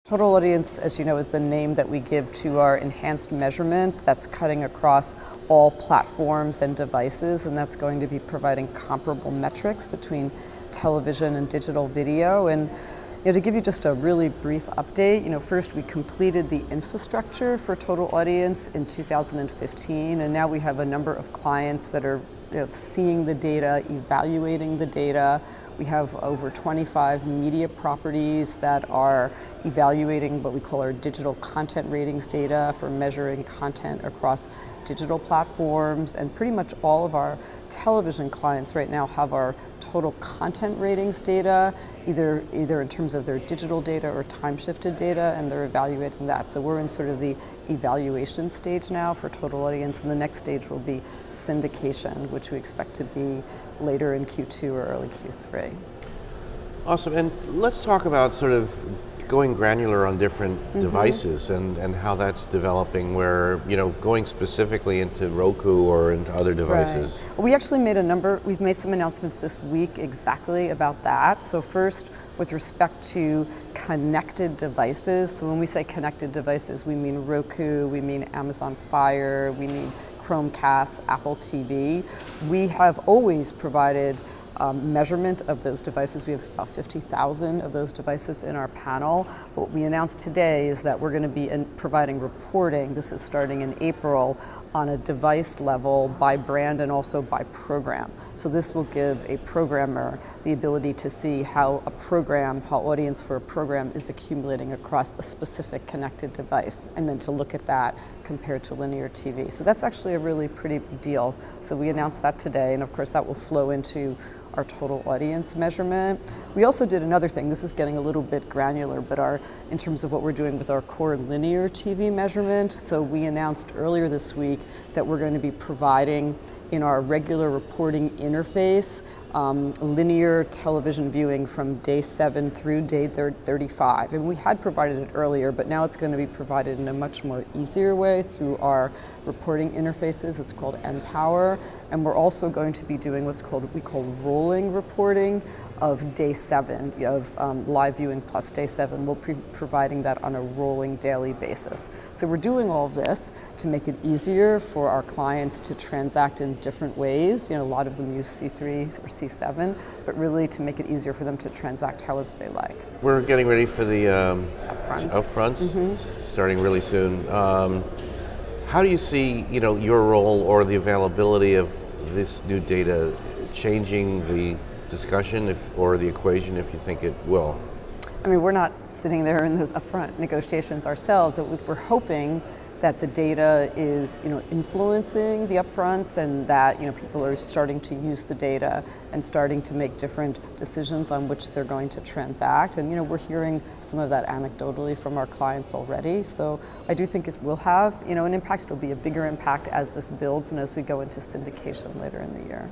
Total audience, as you know, is the name that we give to our enhanced measurement that's cutting across all platforms and devices, and that's going to be providing comparable metrics between television and digital video. And to give you just a really brief update, first we completed the infrastructure for total audience in 2015, and now we have a number of clients that are seeing the data, evaluating the data. We have over 25 media properties that are evaluating what we call our digital content ratings data for measuring content across digital platforms, and pretty much all of our television clients right now have our total content ratings data, either in terms of their digital data or time-shifted data, and they're evaluating that. So we're in sort of the evaluation stage now for total audience, and the next stage will be syndication, which we expect to be later in Q2 or early Q3. Awesome, and let's talk about sort of going granular on different devices and how that's developing, where, going specifically into Roku or into other devices. Right. We actually we've made some announcements this week exactly about that. So first, with respect to connected devices, so when we say connected devices, we mean Roku, we mean Amazon Fire, we mean Chromecast, Apple TV. We have always provided measurement of those devices. We have about 50,000 of those devices in our panel. But what we announced today is that we're going to be providing reporting, this is starting in April, on a device level by brand and also by program. So this will give a programmer the ability to see how audience for a program is accumulating across a specific connected device, and then to look at that compared to linear TV. So that's actually a really pretty big deal. So we announced that today, and of course that will flow into our total audience measurement. We also did another thing, this is getting a little bit granular, but in terms of what we're doing with our core linear TV measurement. So we announced earlier this week that we're going to be providing in our regular reporting interface linear television viewing from day 7 through day 35. And we had provided it earlier, but now it's going to be provided in a much more easier way through our reporting interfaces. It's called Empower. And we're also going to be doing what we call rolling reporting of day 7, of live viewing plus day 7. We'll be providing that on a rolling daily basis. So we're doing all of this to make it easier for our clients to transact in different ways. A lot of them use C3 or C7, but really to make it easier for them to transact however they like. We're getting ready for the Upfronts, starting really soon. How do you see, your role or the availability of this new data changing the discussion or the equation, if you think it will? I mean, we're not sitting there in those upfront negotiations ourselves. We're hoping that the data is, influencing the upfronts, and that, people are starting to use the data and starting to make different decisions on which they're going to transact. And, we're hearing some of that anecdotally from our clients already. So I do think it will have, an impact. It'll be a bigger impact as this builds and as we go into syndication later in the year.